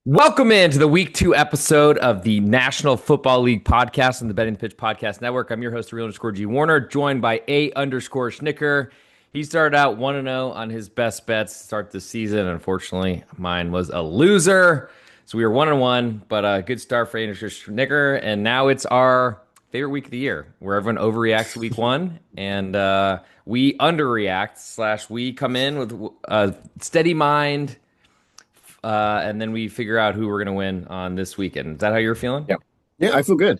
Welcome into the week 2 episode of the National Football League podcast and the Betting the Pitch podcast network. I'm your host, Real underscore G Warner, joined by A underscore Schnicker. He started out 1-0 on his best bets to start the season. Unfortunately, mine was a loser. So we were 1-1, but a good start for A underscore Schnicker. And now it's our favorite week of the year where everyone overreacts to week 1 and we underreact / we come in with a steady mind, and then we figure out who we're going to win on this weekend. Is that how you're feeling? Yeah. Yeah, I feel good.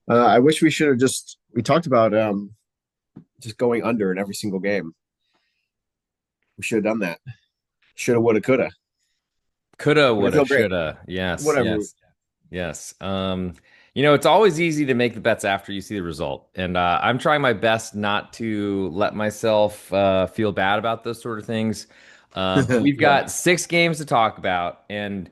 I wish we should have we talked about just going under in every single game. We should have done that. Shoulda, woulda, coulda. Coulda, But I woulda, feel great. shoulda. Yes, Whatever. yes, yes. It's always easy to make the bets after you see the result. And I'm trying my best not to let myself feel bad about those sort of things. We've Yeah. got 6 games to talk about. And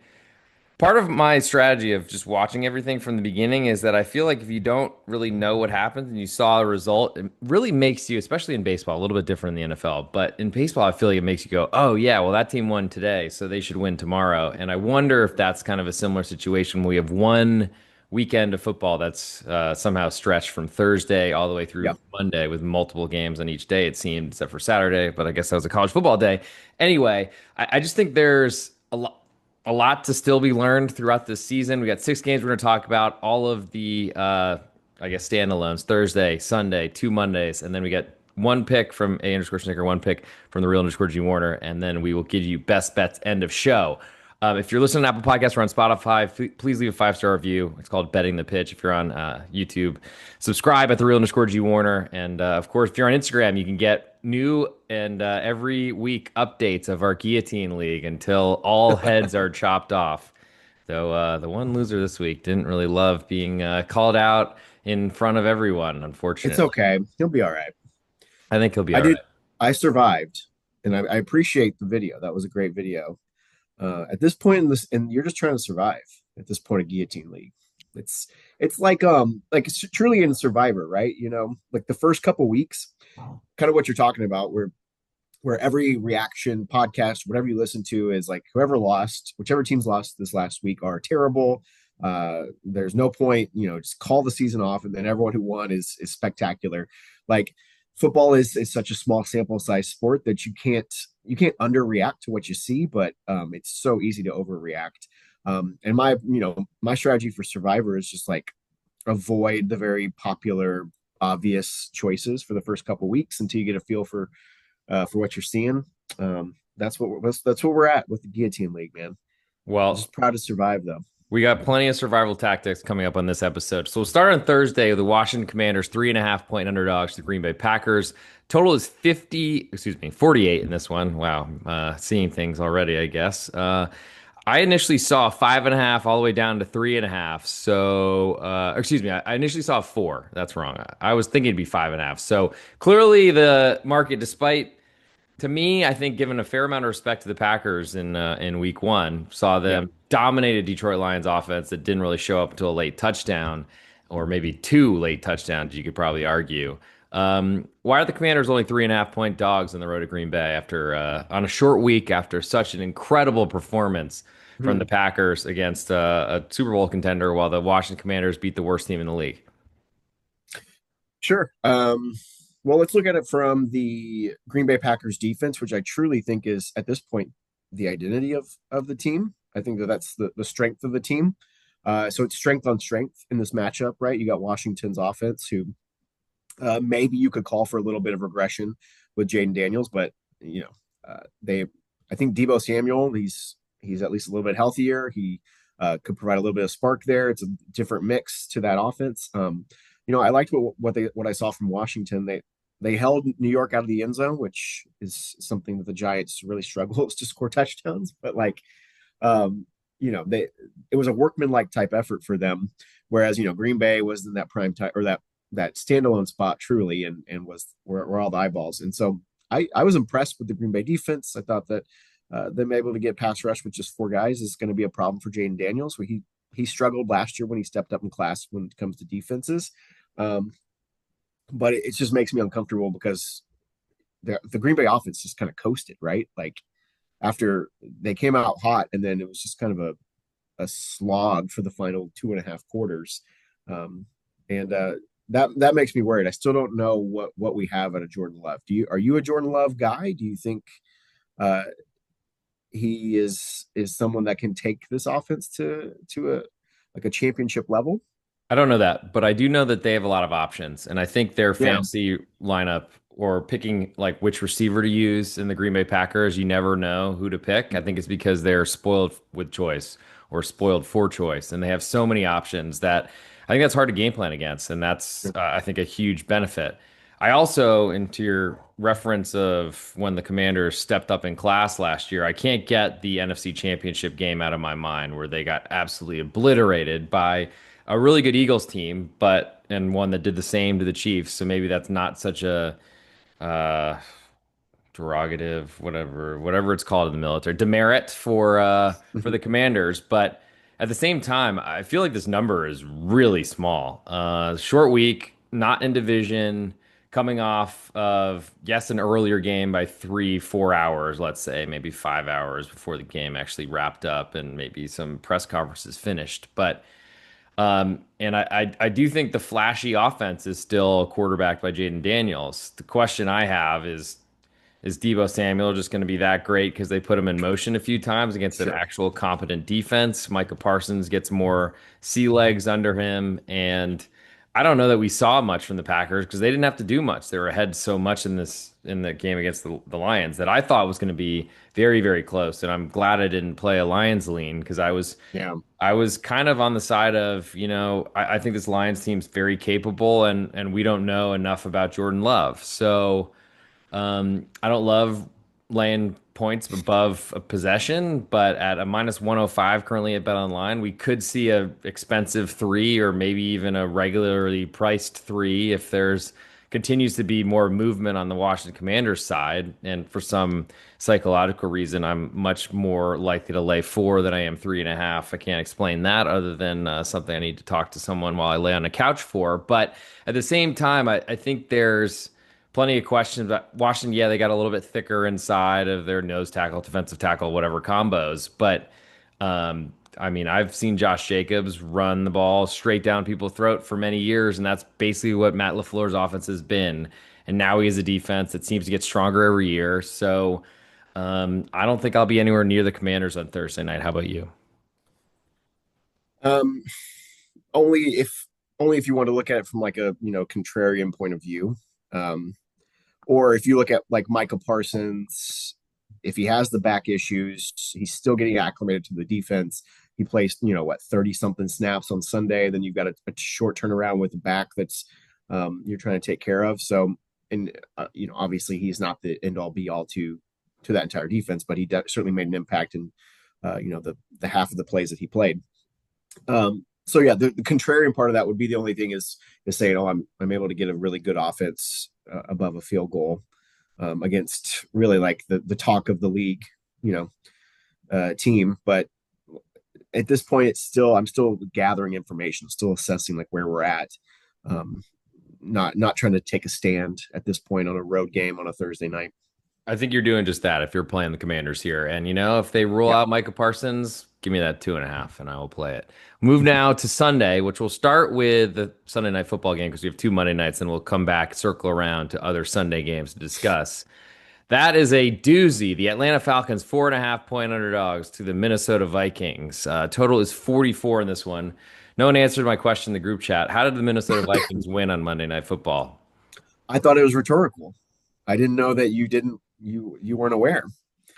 part of my strategy of just watching everything from the beginning is that I feel like if you don't really know what happens and you saw a result, it really makes you, especially in baseball, a little bit different in the NFL. But in baseball, I feel like it makes you go, oh, yeah, well, that team won today, so they should win tomorrow. And I wonder if that's kind of a similar situation where we have one weekend of football that's somehow stretched from Thursday all the way through Yeah. Monday with multiple games on each day, it seemed, except for Saturday. But I guess that was a college football day. Anyway, I just think there's a lot to still be learned throughout this season. We got 6 games we're going to talk about. All of the, I guess, standalones: Thursday, Sunday, 2 Mondays, and then we get one pick from A underscore Snicker, one pick from the Real underscore G Warner, and then we will give you best bets end of show. If you're listening to Apple Podcasts or on Spotify, please leave a 5-star review. It's called Betting the Pitch. If you're on YouTube, subscribe at the Real underscore G Warner. And of course, if you're on Instagram, you can get new and every week updates of our Guillotine League until all heads are chopped off. Though the one loser this week didn't really love being called out in front of everyone, It's unfortunately. okay. He'll be all right. I think he'll be I all did. right. I survived, and I appreciate the video. That was a great video. At this point in this, and you're just trying to survive at this point of Guillotine League. It's it's like it's truly in Survivor, right? Like the first couple weeks, kind of what you're talking about, where every reaction podcast, whatever you listen to, is like whoever lost, whichever teams lost this last week are terrible. There's no point, just call the season off, and then everyone who won is spectacular. Like football is such a small sample size sport that you can't underreact to what you see, but it's so easy to overreact. And my strategy for Survivor is just like avoid the very popular, obvious choices for the first couple weeks until you get a feel for what you're seeing. That's what we're at with the Guillotine League, man. I'm Well, just proud to survive, though. we got plenty of survival tactics coming up on this episode. So we'll start on Thursday with the Washington Commanders 3.5 point underdogs to the Green Bay Packers. Total is 48 in this one. Wow. Seeing things already, I guess. I initially saw 5.5 all the way down to 3.5. So, excuse me, I initially saw 4. That's wrong. I was thinking it'd be 5.5. So clearly the market, despite, to me, I think, given a fair amount of respect to the Packers in week 1, saw Yeah. them dominate a Detroit Lions offense that didn't really show up until a late touchdown, or maybe 2 late touchdowns, you could probably argue. Why are the Commanders only 3.5 point dogs on the road to Green Bay after on a short week after such an incredible performance from the Hmm. Packers against a Super Bowl contender, while the Washington Commanders beat the worst team in the league? Sure. Well, let's look at it from the Green Bay Packers defense, which I truly think is at this point the identity of the team. I think that's the strength of the team. So it's strength on strength in this matchup, right? You got Washington's offense, who maybe you could call for a little bit of regression with Jaden Daniels, but they, I think Debo Samuel, he's at least a little bit healthier. He could provide a little bit of spark there. It's a different mix to that offense. I liked what I saw from Washington. They held New York out of the end zone, which is something that the Giants really struggle to score touchdowns. But like, they it was a workmanlike type effort for them, whereas Green Bay was in that prime time or that standalone spot truly, and was where all the eyeballs. And so I was impressed with the Green Bay defense. I thought that them able to get pass rush with just 4 guys is going to be a problem for Jaden Daniels. Where he struggled last year when he stepped up in class when it comes to defenses. Um, but it just makes me uncomfortable because the Green Bay offense just kind of coasted, right? Like after they came out hot, and then it was just kind of a slog for the final 2.5 quarters. Um, and that makes me worried. I still don't know what we have out of Jordan Love. Are you a Jordan Love guy? Do you think uh, he is someone that can take this offense to a like a championship level? I don't know that, but I do know that they have a lot of options. And I think their Yeah, fantasy lineup or picking like which receiver to use in the Green Bay Packers, you never know who to pick. I think it's because they're spoiled with choice or spoiled for choice. And they have so many options that I think that's hard to game plan against. And that's, I think, a huge benefit. I also, into your reference of when the Commanders stepped up in class last year, I can't get the NFC Championship game out of my mind where they got absolutely obliterated by a really good Eagles team, but and one that did the same to the Chiefs. So maybe that's not such a uh, derogative, whatever it's called in the military, demerit for the Commanders. But at the same time, I feel like this number is really small. Short week, not in division, coming off of yes, an earlier game by 3, 4 hours, let's say, maybe 5 hours before the game actually wrapped up, and maybe some press conferences finished, but. And I do think the flashy offense is still quarterbacked by Jaden Daniels. The question I have is Debo Samuel just going to be that great because they put him in motion a few times against an sure. actual competent defense? Micah Parsons gets more sea legs under him, and I don't know that we saw much from the Packers because they didn't have to do much. They were ahead so much in the game against the Lions that I thought was going to be very, very close. And I'm glad I didn't play a Lions lean because Yeah. I was kind of on the side of, I think this Lions team's very capable and we don't know enough about Jordan Love. So I don't love laying points above a possession, but at a minus 105 currently at Bet Online, we could see a expensive three or maybe even a regularly priced three if there's continues to be more movement on the Washington Commanders side. And for some psychological reason, I'm much more likely to lay four than I am 3.5. I can't explain that other than something I need to talk to someone while I lay on a couch for. But at the same time, I think there's plenty of questions about Washington. Yeah, they got a little bit thicker inside of their nose tackle, defensive tackle, whatever combos. But I mean, I've seen Josh Jacobs run the ball straight down people's throat for many years, and that's basically what Matt LaFleur's offense has been. And now he has a defense that seems to get stronger every year. So I don't think I'll be anywhere near the Commanders on Thursday night. How about you? Um, only if you want to look at it from like a contrarian point of view. Um, or if you look at like Michael Parsons, if he has the back issues, he's still getting acclimated to the defense. He plays, 30 something snaps on Sunday. Then you've got a short turnaround with the back that's you're trying to take care of. So, and obviously he's not the end all be all to that entire defense, but he certainly made an impact in, the half of the plays that he played. So yeah, the contrarian part of that would be the only thing is saying, oh, I'm able to get a really good offense above a field goal against really like the talk of the league, you know, team. But at this point, I'm still gathering information, still assessing like where we're at. Um, not trying to take a stand at this point on a road game on a Thursday night. I think you're doing just that if you're playing the Commanders here. And if they rule Yeah. out Micah Parsons, give me that 2.5 and I will play it. Move now to Sunday, which we'll start with the Sunday night football game because we have two Monday nights and we'll come back, circle around to other Sunday games to discuss. That is a doozy. The Atlanta Falcons, 4.5 point underdogs to the Minnesota Vikings. Total is 44 in this one. No one answered my question in the group chat. How did the Minnesota Vikings win on Monday Night Football? I thought it was rhetorical. I didn't know that you weren't aware.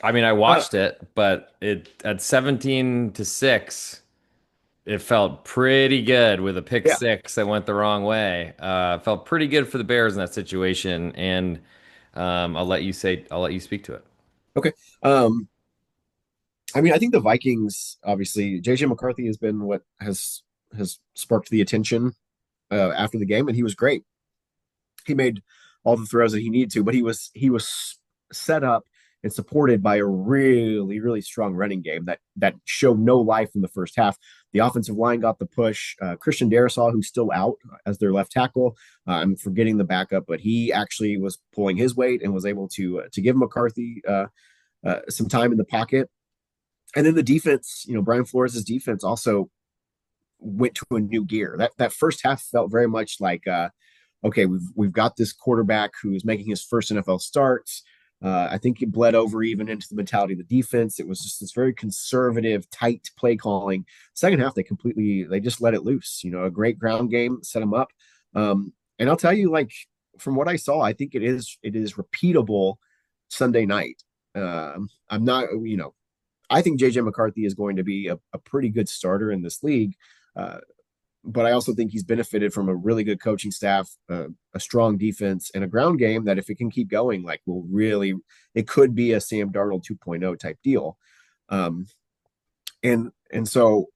I mean, I Uh, watched it, but it at 17-6, it felt pretty good with a pick yeah. six that went the wrong way. Felt pretty good for the Bears in that situation, and I'll let you speak to it. Okay. Um, I mean, I think the Vikings, obviously, JJ McCarthy has been what has sparked the attention after the game, and he was great. He made all the throws that he needed to, but he was set up and supported by a really really strong running game that showed no life in the first half. The offensive line got the push. Christian Darrisaw, who's still out as their left tackle, I'm forgetting the backup, but he actually was pulling his weight and was able to give McCarthy some time in the pocket. And then the defense, Brian Flores' defense also went to a new gear. That first half felt very much like okay, we've got this quarterback who is making his first NFL starts. I think it bled over even into the mentality of the defense. It was just this very conservative, tight play calling. Second half, they just let it loose. A great ground game set them up. And I'll tell you, like from what I saw, I think it is repeatable Sunday night. I'm not, I think JJ McCarthy is going to be a pretty good starter in this league. Uh, but I also think he's benefited from a really good coaching staff, a strong defense, and a ground game that if it can keep going, like it could be a Sam Darnold 2.0 type deal. Um, and so,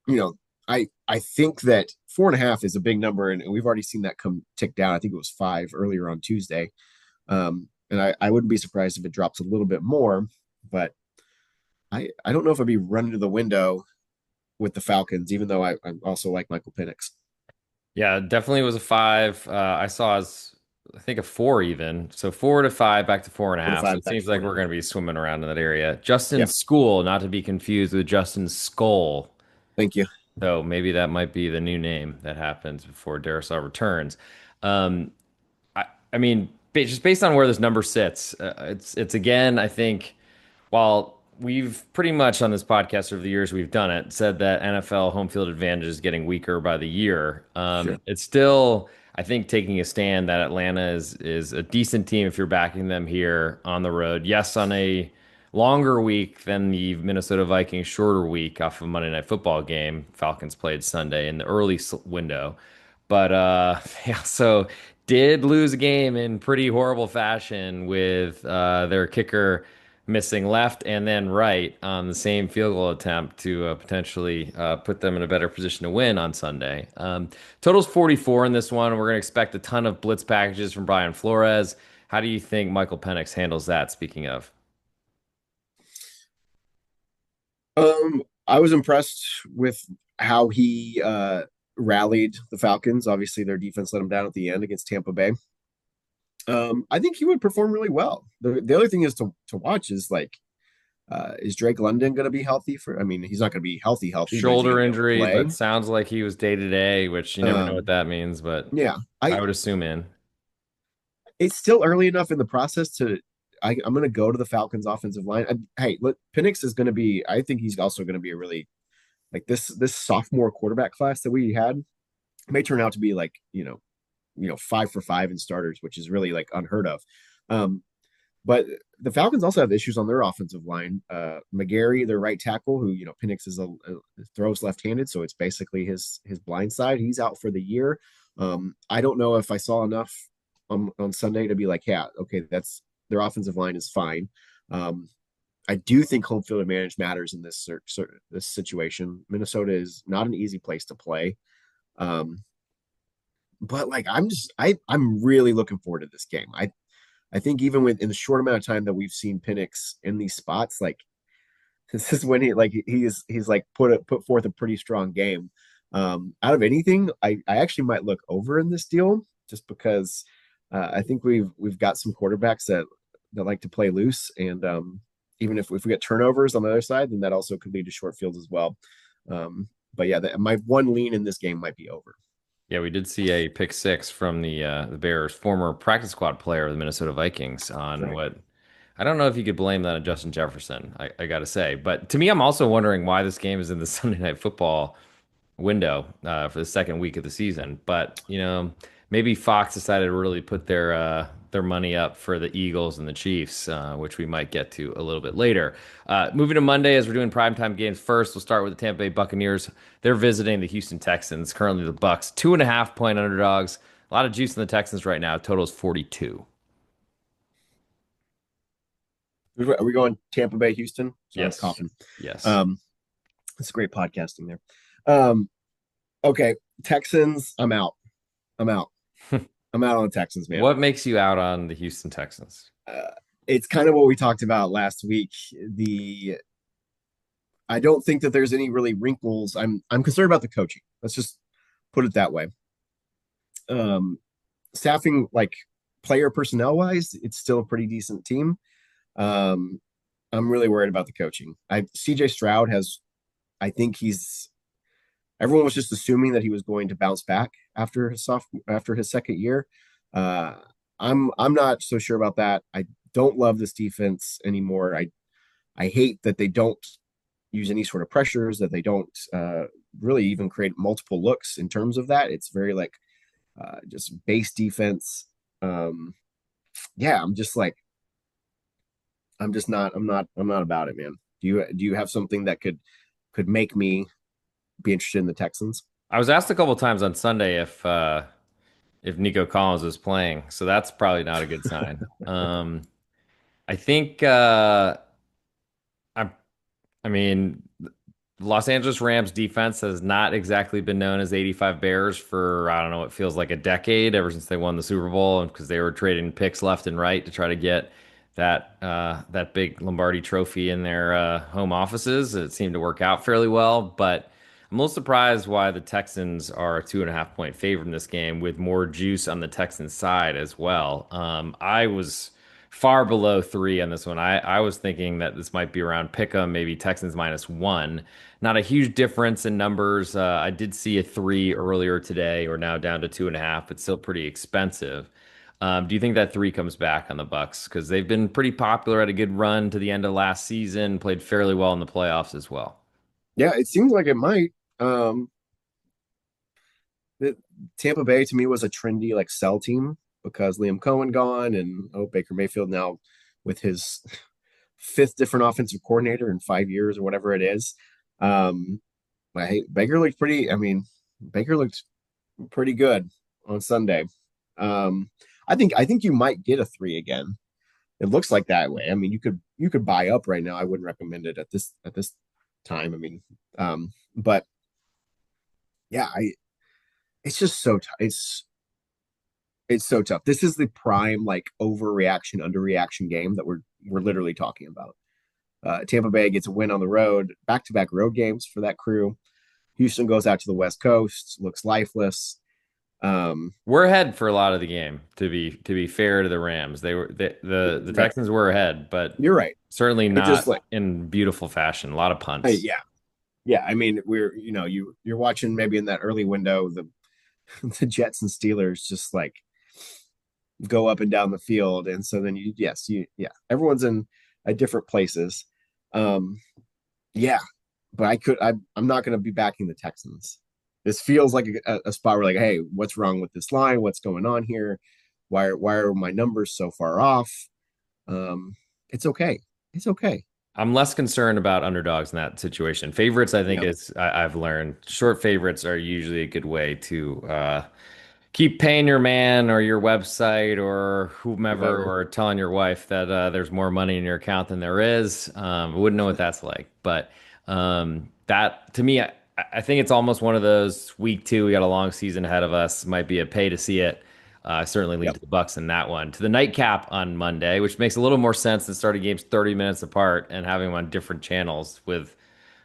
you know, I think that 4.5 is a big number, and we've already seen that come tick down. I think it was 5 earlier on Tuesday. And I wouldn't be surprised if it drops a little bit more, but I don't know if I'd be running to the window with the Falcons, even though I also like Michael Penix. Yeah, definitely was a 5. I saw as I think a 4 even. So 4 to 5, back to four and a Four to half. So five, it back to seems four like and a we're half. going to be swimming around in that area. Justin Yeah, School, not to be confused with Justin Skull. thank you. So maybe that might be the new name that happens before Darisaw returns. Um, I mean, just based on where this number sits, it's again, I think, while we've pretty much on this podcast over the years we've done it, said that NFL home field advantage is getting weaker by the year. Sure. It's still, I think, taking a stand that Atlanta is a decent team if you're backing them here on the road. Yes, on a longer week than the Minnesota Vikings shorter week off of Monday Night Football game. Falcons played Sunday in the early window. But they also did lose a game in pretty horrible fashion with their kicker missing left and then right on the same field goal attempt to potentially put them in a better position to win on Sunday. Total's 44 in this one. We're going to expect a ton of blitz packages from Brian Flores. How do you think Michael Penix handles that, speaking of? I was impressed with how he rallied the Falcons. Obviously, their defense let them down at the end against Tampa Bay. I think he would perform really well. The other thing is to watch is Drake London going to be healthy for? I mean, he's not going to be healthy, but is he going Shoulder to be able to injury, play? but sounds like he was day to day, which you never know what Um, that means, but yeah, I I would assume in. it's still early enough in the process to. I'm going to go to the Falcons offensive line. Hey, look, Penix is going to be. I think he's also going to be a really like this sophomore quarterback class that we had may turn out to be like 5 for 5 in starters, which is really like unheard of. Um, but the Falcons also have issues on their offensive line. McGarry, their right tackle, who Penix throws left-handed, so it's basically his blind side. He's out for the year. I don't know if I saw enough on Sunday to be like, yeah, okay, that's their offensive line is fine. Um, I do think home field advantage matters in this situation. Minnesota is not an easy place to play. Um, but like I'm really looking forward to this game. I think even in the short amount of time that we've seen Penix in these spots, like this is when he's like put forth a pretty strong game. Out of anything, I actually might look over in this deal just because I think we've got some quarterbacks that like to play loose, and even if we get turnovers on the other side, then that also could lead to short fields as well. But yeah, my one lean in this game might be over. Yeah, we did see a pick six from the Bears' former practice squad player of the Minnesota Vikings on Right. what I don't know if you could blame that on Justin Jefferson. I got to say, but to me, I'm also wondering why this game is in the Sunday Night Football window for the second week of the season. But maybe Fox decided to really put their money up for the Eagles and the Chiefs, which we might get to a little bit later. Moving to Monday, as we're doing primetime games first, we'll start with the Tampa Bay Buccaneers. They're visiting the Houston Texans. Currently, the Bucks 2.5 point underdogs. A lot of juice in the Texans right now. Total is 42. Are we going Tampa Bay, Houston? So I'm Yes, coughing. yes. Um, it's great podcasting there. Um, okay, Texans. I'm out. I'm out. I'm out on the Texans, man. What makes you out on the Houston Texans? Uh, it's kind of what we talked about last week. The I don't think that there's any really wrinkles. I'm concerned about the coaching. Let's just put it that way. Um, Staffing, like player personnel wise, it's still a pretty decent team. Um, I'm really worried about the coaching. CJ Stroud has, I think everyone was just assuming that he was going to bounce back after his second year. Uh, I'm not so sure about that. I don't love this defense anymore. I hate that they don't use any sort of pressures, that they don't really even create multiple looks in terms of that. It's very like just base defense. Um, yeah, I'm not about it, man. Do you have something that could make me be interested in the Texans? I was asked a couple times on Sunday if Nico Collins was playing, so that's probably not a good sign. I think I'm I mean, Los Angeles Rams defense has not exactly been known as 85 Bears for, I don't know, it feels like a decade ever since they won the Super Bowl because they were trading picks left and right to try to get that big Lombardi trophy in their home offices. It seemed to work out fairly well, but I'm a little surprised why the Texans are a 2.5 point favorite in this game with more juice on the Texans side as well. I was far below 3 on this one. I was thinking that this might be around Pick'em, maybe Texans -1. Not a huge difference in numbers. I did see a 3 earlier today. We're now down to 2.5, but still pretty expensive. Do you think that 3 comes back on the Bucks? Because they've been pretty popular, at a good run to the end of last season, played fairly well in the playoffs as well. Yeah, it seems like it might. The, Tampa Bay to me was a trendy like sell team because Liam Cohen gone and Baker Mayfield now with his fifth different offensive coordinator in 5 years or whatever it is. Um, Baker looked pretty. I mean, Baker looked pretty good on Sunday. Um, I think you might get a 3 again. It looks like that way. I mean, you could buy up right now. I wouldn't recommend it at this time. I mean, but yeah, I it's just so it's so tough. This is the prime like overreaction, underreaction game that we're literally talking about. Tampa Bay gets a win on the road, back to back road games for that crew. Houston goes out to the West Coast, looks lifeless. Um, We're ahead for a lot of the game, to be fair to the Rams. The right, Texans were ahead, but you're right. certainly It just not like, in beautiful fashion. A lot of punts. yeah, yeah. I mean, you're watching maybe in that early window the Jets and Steelers just like go up and down the field, and so then yeah, everyone's in different places. Um, yeah, but I'm not going to be backing the Texans. This feels like a spot where like, hey, what's wrong with this line? What's going on here? Why are my numbers so far off? Um, it's okay. It's okay. I'm less concerned about underdogs in that situation. Favorites, I think, Yeah. I've learned short favorites are usually a good way to keep paying your man or your website or whomever Whoever. or telling your wife that there's more money in your account than there is. I wouldn't know what that's like, but that to me, I think it's almost one of those week 2. We got a long season ahead of us. Might be a pay to see it. I certainly lean Yep. to the Bucks in that one. To the nightcap on Monday, which makes a little more sense than starting games 30 minutes apart and having them on different channels with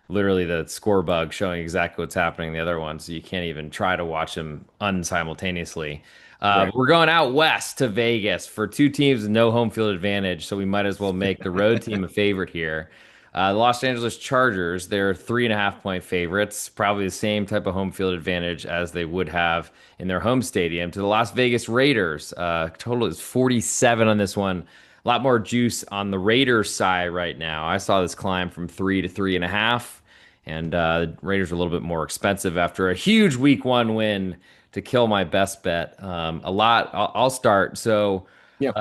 literally the score bug showing exactly what's happening in the other one, so you can't even try to watch them unsimultaneously. Right. We're going out west to Vegas for two teams with no home field advantage, so we might as well make the road team a favorite here. The Los Angeles Chargers, they're 3.5 point favorites, probably the same type of home field advantage as they would have in their home stadium. To the Las Vegas Raiders, total is 47 on this one. A lot more juice on the Raiders side right now. I saw this climb from 3 to 3.5, and the Raiders are a little bit more expensive after a huge week 1 win to kill my best bet. A lot. I'll start. So Yeah.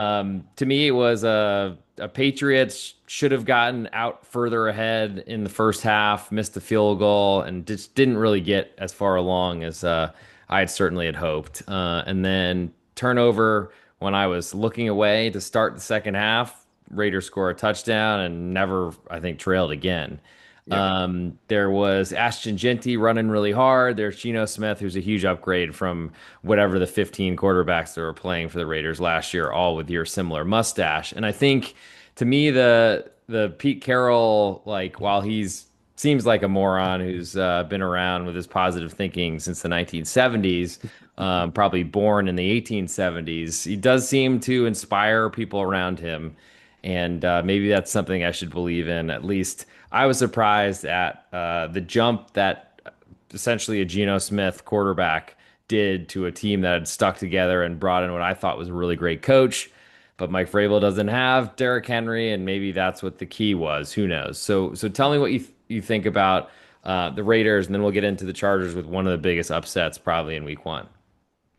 to me, it was a Patriots should have gotten out further ahead in the first half, missed the field goal, and just didn't really get as far along as I had certainly had hoped. And then turnover when I was looking away to start the second half, Raiders score a touchdown and never, I think, trailed again. Yeah. There was Ashton Genty running really hard. There's Geno Smith, who's a huge upgrade from whatever the 15 quarterbacks that were playing for the Raiders last year, all with your similar mustache. And I think to me, the Pete Carroll, like while he's seems like a moron who's been around with his positive thinking since the 1970s, probably born in the 1870s, he does seem to inspire people around him. And maybe that's something I should believe in. At least I was surprised at the jump that essentially a Geno Smith quarterback did to a team that had stuck together and brought in what I thought was a really great coach. But Mike Vrabel doesn't have Derrick Henry, and maybe that's what the key was. Who knows? So tell me what you think about the Raiders, and then we'll get into the Chargers with one of the biggest upsets probably in Week 1.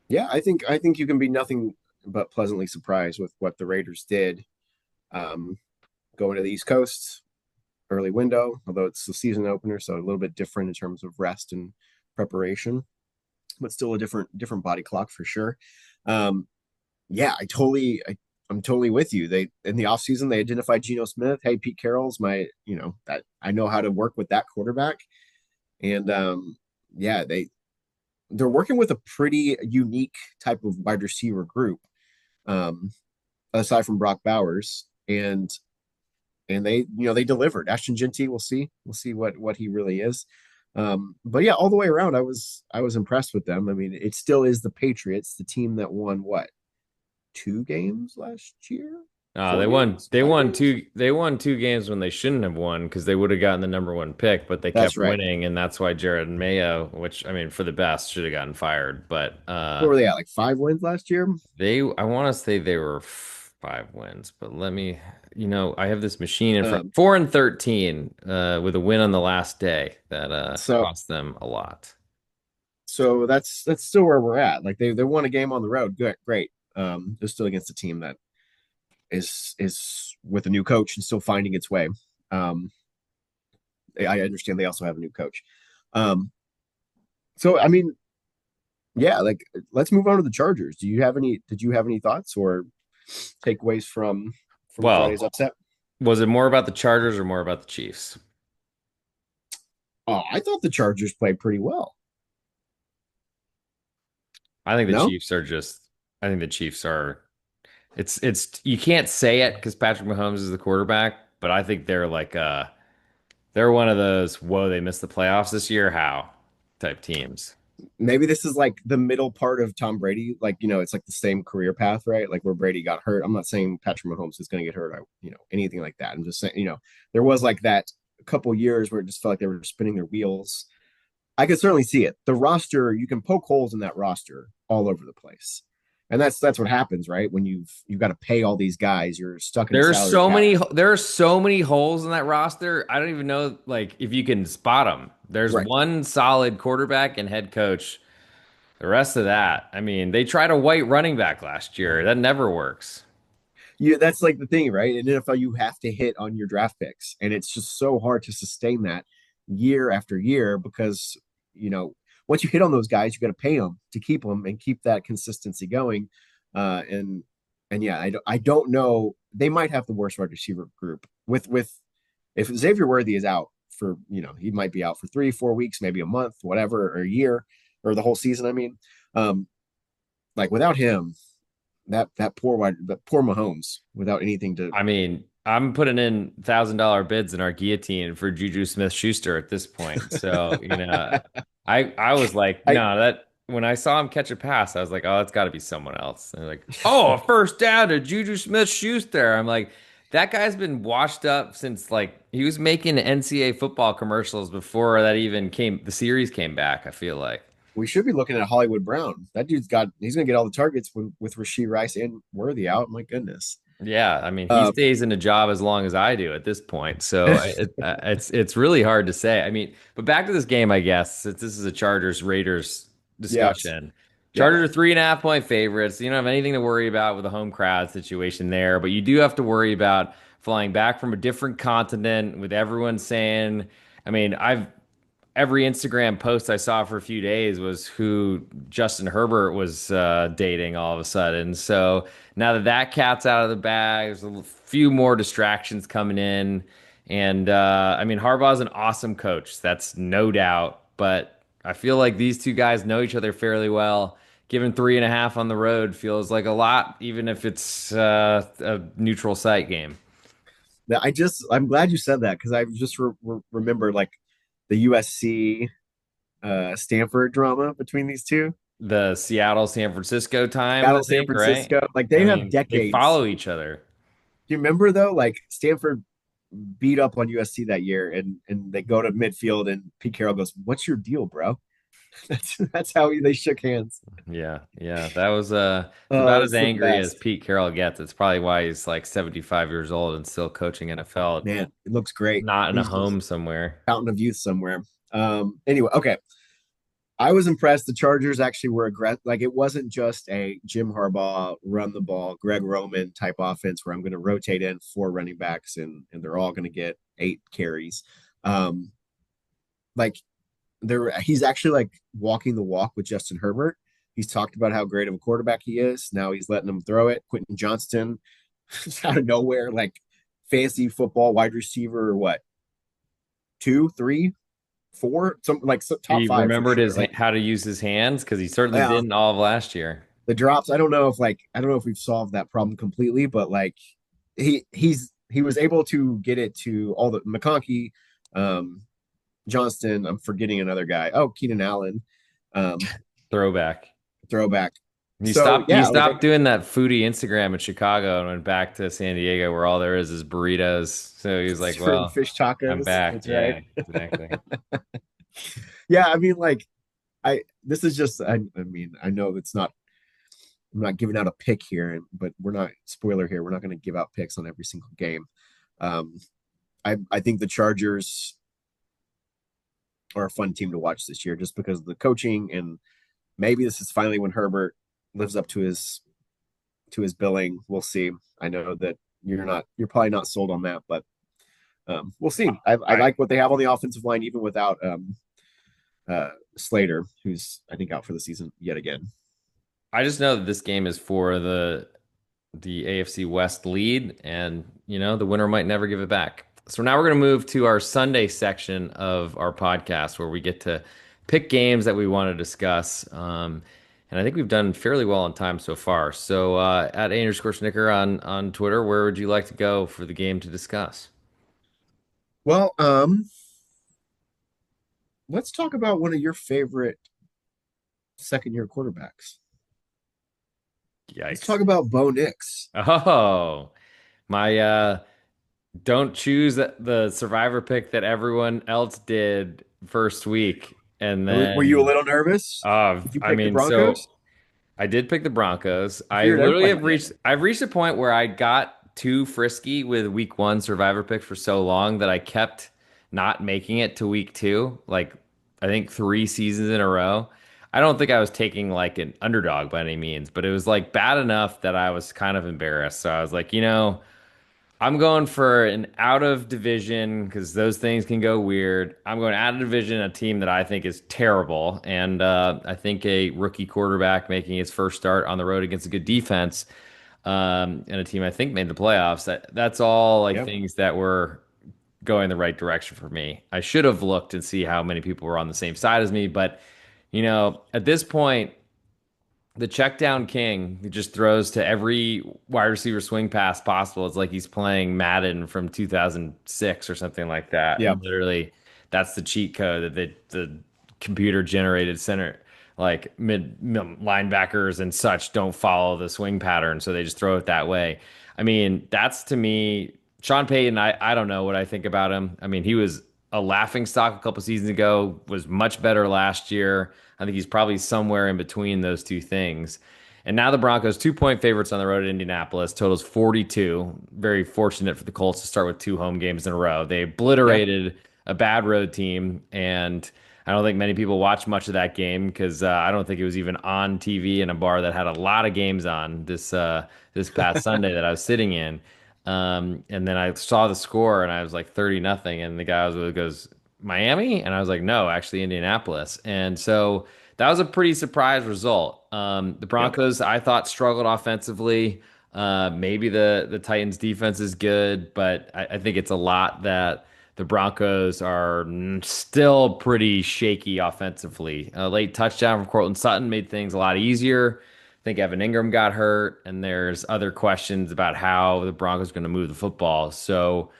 Yeah, I think you can be nothing but pleasantly surprised with what the Raiders did. Um, Going to the East Coast, early window, although it's the season opener, so a little bit different in terms of rest and preparation, but still a different body clock for sure. Um, yeah, I'm totally with you. They in the offseason they identified Geno Smith. Hey, Pete Carroll's my, that I know how to work with that quarterback. And yeah, they're working with a pretty unique type of wide receiver group, um, aside from Brock Bowers. And they delivered. Ashton Genty, we'll see what he really is. But yeah, all the way around, I was impressed with them. I mean, it still is the Patriots, the team that won what, 2 games last year, They four won. games, They five won games. two. They won 2 games when they shouldn't have won because they would have gotten the number one pick, but they kept That's right. winning, and that's why Jared Mayo, which I mean, for the best, should have gotten fired. But What were they at? Like 5 wins last year? I want to say they were 5 wins, but I have this machine in front. Um, 4-13, with a win on the last day that so cost them a lot. so that's still where we're at. Like they won a game on the road. Good, great. They're still against a team that is with a new coach and still finding its way. Um, I understand they also have a new coach. Um, so I mean, yeah, like let's move on to the Chargers. Did you have any thoughts or takeaways from Friday's Well, upset? was it more about the Chargers or more about the Chiefs? Oh, I thought the Chargers played pretty well. I think the No, Chiefs are just. I think the Chiefs are. It's you can't say it because Patrick Mahomes is the quarterback, but I think they're one of those whoa, they missed the playoffs this year, how type teams. maybe this is like the middle part of Tom Brady. Like, it's like the same career path, right? Like where Brady got hurt. I'm not saying Patrick Mahomes is going to get hurt, anything like that. I'm just saying, there was like that a couple years where it just felt like they were spinning their wheels. I could certainly see it. The roster, you can poke holes in that roster all over the place. And that's what happens, right? When you've got to pay all these guys, you're stuck in a salary cap. There are so many holes in that roster. I don't even know like if you can spot them. There's Right. one solid quarterback and head coach. The rest of that, I mean, they tried a white running back last year. That never works. That's like the thing, right? In NFL, you have to hit on your draft picks, and it's just so hard to sustain that year after year because you know once you hit on those guys, you got to pay them to keep them and keep that consistency going. And yeah, I don't know. They might have the worst wide receiver group with if Xavier Worthy is out for he might be out for 3 4 weeks, maybe a month, whatever, or a year, or the whole season. I mean, um, like without him, that poor Mahomes without anything to. I mean, I'm putting in $1,000 bids in our guillotine for Juju Smith-Schuster at this point. So, I was like, I no, that when I saw him catch a pass, I was like, oh, that's got to be someone else. And they're like, oh, a first down to Juju Smith-Schuster. I'm like, that guy's been washed up since like he was making NCAA football commercials before the series came back, I feel like. we should be looking at Hollywood Brown. That he's gonna get all the targets with Rasheed Rice and Worthy out. My goodness. Yeah, I mean, he Uh, stays in a job as long as I do at this point, so it's really hard to say. I mean, but back to this game, I guess, since this is a Chargers Raiders yes. discussion. Yep. Chargers are 3.5 point favorites. You don't have anything to worry about with the home crowd situation there, but you do have to worry about flying back from a different continent with everyone saying, I mean, I've every Instagram post I saw for a few days was who Justin Herbert was dating all of a sudden. So now that that cat's out of the bag, there's a few more distractions coming in. And I mean, Harbaugh's an awesome coach. That's no doubt. But I feel like these two guys know each other fairly well. Given 3.5 on the road feels like a lot, even if it's a neutral site game. I'm glad you said that because I just remember like the USC Stanford drama between these two. The Seattle San Francisco times, I Seattle, San think, right? Francisco, like I they have mean, they decades. follow each other. you remember though, like Stanford beat up on USC that year, and they go to midfield, and Pete Carroll goes, "What's your deal, bro?" That's how they shook hands. Yeah, yeah. That was it's Oh, about as it's the angry as best. Pete Carroll gets. It's probably why he's like 75 years old and still coaching NFL, Man, it looks great. not in a He's just home somewhere. fountain of youth somewhere. Anyway, okay. I was impressed. The Chargers actually were aggressive. Like it wasn't just a Jim Harbaugh run the ball, Greg Roman type offense where I'm going to rotate in four running backs and they're all going to get 8 carries. Um, like he's actually like walking the walk with Justin Herbert. He's talked about how great of a quarterback he is. Now he's letting him throw it. Quentin Johnston out of nowhere, like fantasy football wide receiver, or what, two, three, four, some like top He five for remembered sure. his Like, how to use his hands because he certainly yeah, didn't all of last year. the drops. I don't know if we've solved that problem completely, but like he was able to get it to all the McConkey, um, Johnston. I'm forgetting another guy. Oh, Keenan Allen, um, Throwback. throwback. He So stopped he yeah, like stopped doing that foodie Instagram in Chicago and went back to San Diego where all there is burritos. So he was like, shrimp and "Well, fish I'm tacos. back." That's right. Yeah, exactly. Yeah, I mean, like I this is just I mean I know it's not I'm not giving out a pick here, but we're not spoiler here. We're not going to give out picks on every single game. Um, I think the Chargers are a fun team to watch this year just because of the coaching, and maybe this is finally when Herbert lives up to his billing. We'll see. I know that you're probably not sold on that, but we'll see. I I like what they have on the offensive line, even without Slater, who's I think out for the season yet again. I just know that this game is for the AFC West lead, and the winner might never give it back. So now we're going to move to our Sunday section of our podcast where we get to pick games that we want to discuss. And I think we've done fairly well on time so far. So at _Snicker on Twitter, where would you like to go for the game to discuss? Well, let's talk about one of your favorite second year quarterbacks. Let's Yikes. talk about Bo Nix. Oh, my don't choose the survivor pick that everyone else did first week. And Were you a then little nervous? Did you I pick the mean, so Broncos? I did pick the Broncos. I I figured literally everybody have did. reached a point where I got too frisky with week one survivor pick for so long that I kept not making it to week two, like I think 3 seasons in a row. I don't think I was taking like an underdog by any means, but it was like bad enough that I was kind of embarrassed. So I was like, I'm going for an out of division because those things can go weird. I'm going out of division, a team that I think is terrible. And I think a rookie quarterback making his first start on the road against a good defense and a team I think made the playoffs. That's all like Yep. things that were going the right direction for me. I should have looked and see how many people were on the same side as me. But, at this point, the check down king who just throws to every wide receiver swing pass possible. It's like he's playing Madden from 2006 or something like that. Yeah. And literally, that's the cheat code that the computer generated center, like mid linebackers and such, don't follow the swing pattern. So they just throw it that way. I mean, that's to me, Sean Payton, I don't know what I think about him. I mean, he was a laughing stock a couple seasons ago, was much better last year. I think he's probably somewhere in between those two things. And now the Broncos 2-point favorites on the road at Indianapolis, totals 42. Very fortunate for the Colts to start with 2 home games in a row. They Yeah. obliterated a bad road team, and I don't think many people watched much of that game because I don't think it was even on TV in a bar that had a lot of games on this past Sunday that I was sitting in. And then I saw the score and I was like 30 nothing, and the guy was goes Miami, and I was like, no, actually Indianapolis. And so that was a pretty surprise result. The Yep. Broncos, I thought, struggled offensively. Maybe the Titans defense is good, but I think it's a lot that the Broncos are still pretty shaky offensively. A late touchdown from Cortland Sutton made things a lot easier. I think Evan Ingram got hurt, and there's other questions about how the Broncos are going to move the football. So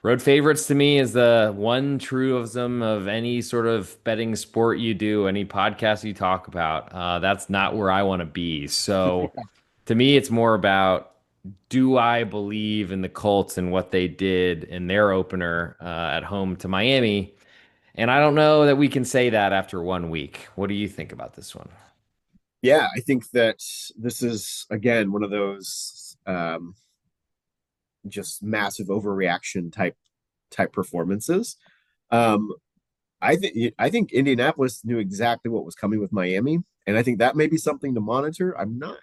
road favorites to me is the one truism of any sort of betting sport you do, any podcast you talk about. That's not where I want to be. So to me, it's more about do I believe in the Colts and what they did in their opener at home to Miami? And I don't know that we can say that after 1 week. What do you think about this one? Yeah, I think that this is again one of those just massive overreaction type performances. Um, I think Indianapolis knew exactly what was coming with Miami, and I think that may be something to monitor. I'm not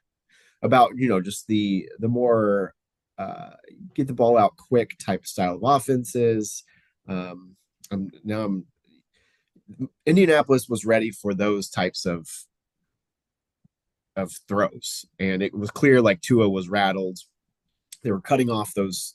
about just the more uh, get the ball out quick type style of offenses. Um, I'm Indianapolis was ready for those types of throws, and it was clear like Tua was rattled. They were cutting off those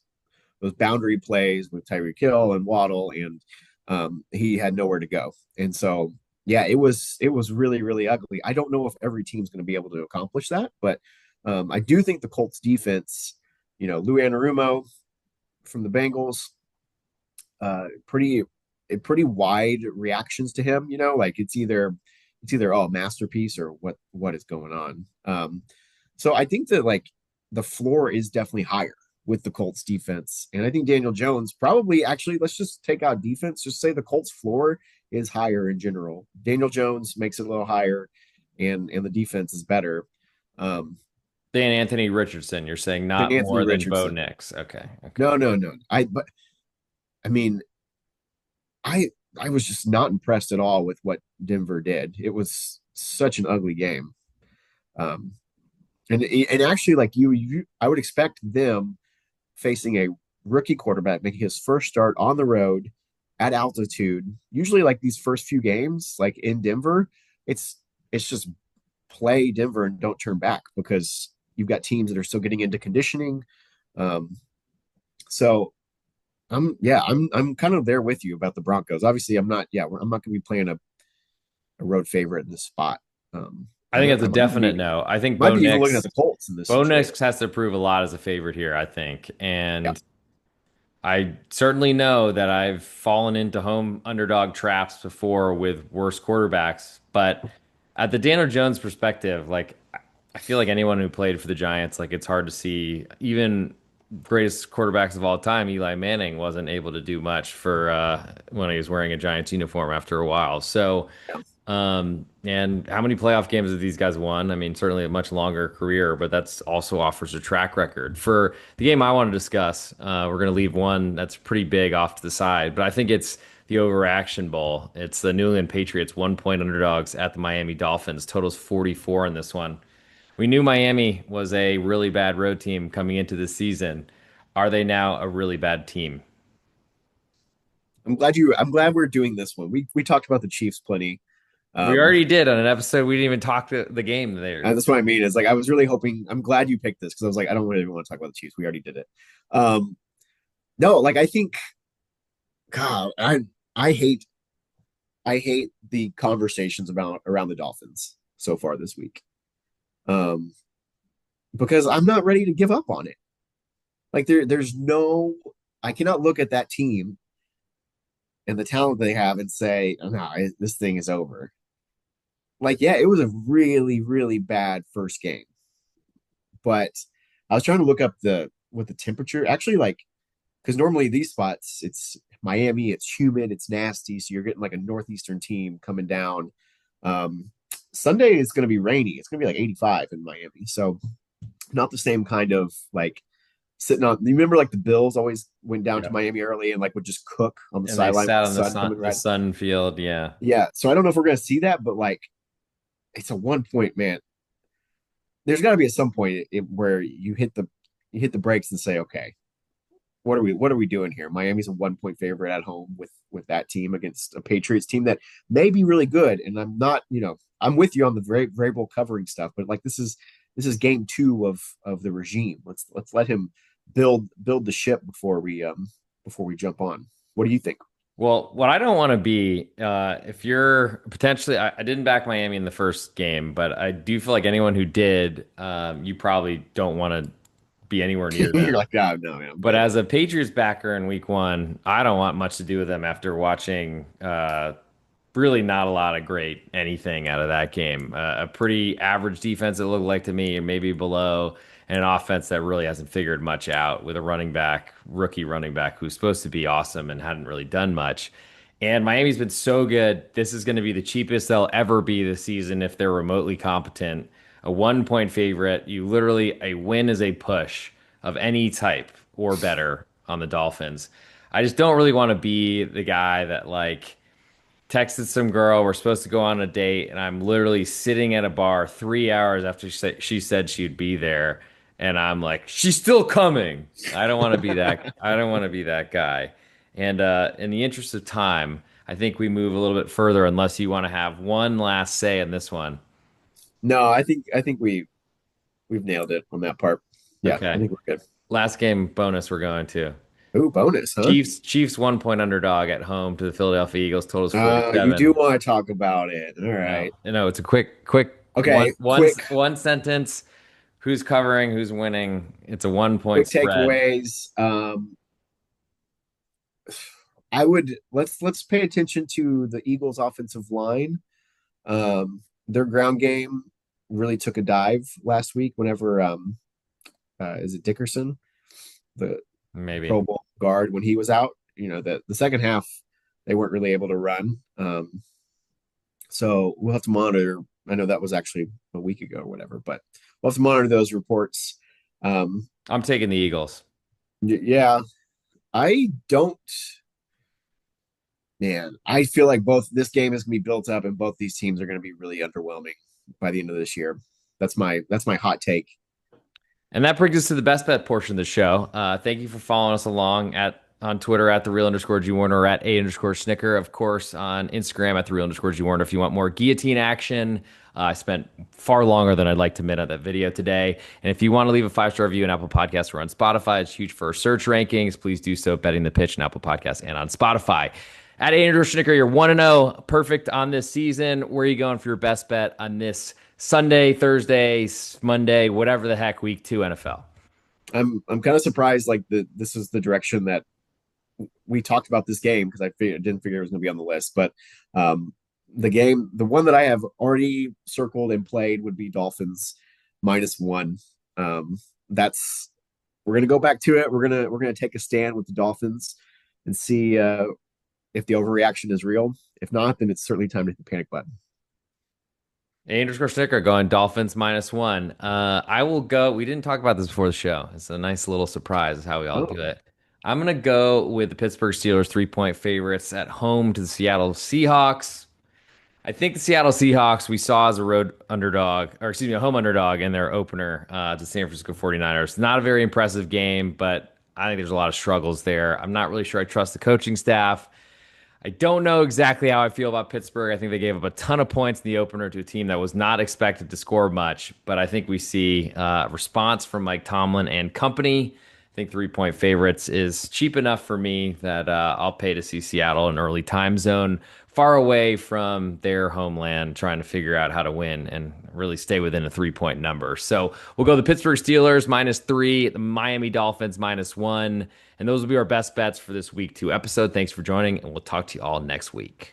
boundary plays with Tyreek Hill and Waddle, and he had nowhere to go. And so, yeah, it was really really ugly. I don't know if every team's going to be able to accomplish that, but I do think the Colts defense, Lou Anarumo from the Bengals, pretty wide reactions to him. Like it's either oh masterpiece or what is going on. So I think that like the floor is definitely higher with the Colts defense, and I think Daniel Jones probably actually let's just take out defense. Just say the Colts floor is higher in general. Daniel Jones makes it a little higher, and the defense is better. Um, Dan Anthony Richardson, you're saying than not Anthony more than Bo Richardson. Nix. Okay. Okay. No, no, no. I mean, I I was just not impressed at all with what Denver did. It was such an ugly game. Um, and actually, like I would expect them facing a rookie quarterback making his first start on the road at altitude. Usually, like these first few games, like in Denver, it's it's just play Denver and don't turn back because you've got teams that are still getting into conditioning. Um, so I'm kind of there with you about the Broncos. Obviously, I'm not. Yeah, I'm not going to be playing a road favorite in this spot. I think it's a I might definite be no. I think might be even looking at the Colts in this Bo situation. Nix has to prove a lot as a favorite here, I think. And I certainly know that I've fallen into home underdog traps before with worse quarterbacks, but at the Daniel Jones perspective, like I feel like anyone who played for the Giants, like it's hard to see even greatest quarterbacks of all time, Eli Manning wasn't able to do much for when he was wearing a Giants uniform after a while. So Yeah. and how many playoff games have these guys won? I mean, certainly a much longer career, but that's also offers a track record. For the game I want to discuss, we're going to leave one that's pretty big off to the side, but I think it's the overreaction bowl. It's the New England Patriots 1 point underdogs at the Miami Dolphins. Totals 44 in this one. We knew Miami was a really bad road team coming into this season. Are they now a really bad team? I'm glad we're doing this one. We talked about the Chiefs plenty. We Um, already did on an episode. We didn't even talk to the game there. and that's what I mean is like I was really hoping. I'm glad you picked this because I was like I don't really want to talk about the Chiefs. We already did it. Um, no, like I think God, I hate I hate the conversations about around the Dolphins so far this week. Um, because I'm not ready to give up on it. Like there's no I cannot look at that team and the talent they have and say, oh, no, this thing is over. Like, yeah, it was a really, really bad first game. But I was trying to look up the what the temperature actually like because normally these spots it's Miami, it's humid, it's nasty, so you're getting like a northeastern team coming down. Um, Sunday is going to be rainy. It's going to be like 85 in Miami, so not the same kind of like sitting on. You remember like the Bills always went down to Yeah. Miami early and like would just cook on the And they sideline with sat the on the sun coming the right. sun field. Yeah. Yeah, so I don't know if we're going to see that, but like it's a 1 point man. There's got to be at some point where you hit the brakes and say, okay, what are we doing here? Miami's a 1 point favorite at home with that team against a Patriots team that may be really good. And I'm not, I'm with you on the variable covering stuff, but like this is game two of the regime. Let's let him build the ship before we jump on. What do you think? Well, what I don't want to be, if you're potentially, I didn't back Miami in the first game, but I do feel like anyone who did, you probably don't want to be anywhere near them. You're like, oh no, man, I'm But good. as a Patriots backer in week one, I don't want much to do with them after watching really not a lot of great anything out of that game. A pretty average defense, it looked like to me, or maybe below. and an offense that really hasn't figured much out with a rookie running back who's supposed to be awesome and hadn't really done much. And Miami's been so good. This is going to be the cheapest they'll ever be this season if they're remotely competent. A 1 point favorite. You literally, a win is a push of any type or better on the Dolphins. I just don't really want to be the guy that like texted some girl. We're supposed to go on a date, and I'm literally sitting at a bar 3 hours after she said she'd be there, and I'm like, she's still coming. I don't want to be that. I don't want to be that guy. And in the interest of time, I think we move a little bit further, unless you want to have one last say in this one. No, I think we've nailed it on that part. Yeah, I Okay, think we're good. last game bonus we're going to. Ooh, bonus, huh? Chiefs 1 point underdog at home to the Philadelphia Eagles. Totals You do 47. want to talk about it. All right. It's a quick Okay, quick one sentence. Who's covering? Who's winning? It's a 1 point quick spread. takeaways. I would let's pay attention to the Eagles offensive line. Their ground game really took a dive last week whenever is it Dickerson, the Maybe. Pro Bowl guard, when he was out. The second half they weren't really able to run. So we'll have to monitor. I know that was actually a week ago or whatever, but we'll have to monitor those reports. Um, I'm taking the Eagles. yeah, I don't. Man, I feel like both this game is going to be built up, and both these teams are going to be really underwhelming by the end of this year. That's my hot take. And that brings us to the best bet portion of the show. Thank you for following us along at on Twitter at the real underscore G Warner or at a underscore Snicker. Of course, on Instagram at the real underscore G Warner if you want more guillotine action. I spent far longer than I'd like to admit on that video today. And if you want to leave a 5-star review on Apple Podcasts or on Spotify, it's huge for our search rankings. Please do so, betting the pitch on Apple Podcasts and on Spotify. At Andrew Schnicker, you're 1-0, perfect on this season. Where are you going for your best bet on this Sunday, Thursday, Monday, whatever the heck, week 2 NFL? I'm kind of surprised. Like this is the direction that we talked about this game, because didn't figure it was going to be on the list. But the one that I have already circled and played would be Dolphins -1. That's We're gonna go back to it. We're gonna take a stand with the Dolphins and see if the overreaction is real. If not, then it's certainly time to hit the panic button. Underscore sticker going Dolphins -1. I will go. We didn't talk about this before the show. It's a nice little surprise is how we all do Oh, it. I'm gonna go with the Pittsburgh Steelers 3 point favorites at home to the Seattle Seahawks. I think the Seattle Seahawks we saw as a road underdog, or excuse me, a home underdog in their opener to San Francisco 49ers. Not a very impressive game, but I think there's a lot of struggles there. I'm not really sure I trust the coaching staff. I don't know exactly how I feel about Pittsburgh. I think they gave up a ton of points in the opener to a team that was not expected to score much, but I think we see a response from Mike Tomlin and company. I think 3 point favorites is cheap enough for me that I'll pay to see Seattle in early time zone, far away from their homeland, trying to figure out how to win and really stay within a 3 point number. So we'll go the Pittsburgh Steelers -3, the Miami Dolphins -1. And those will be our best bets for this week 2 episode. Thanks for joining, and we'll talk to you all next week.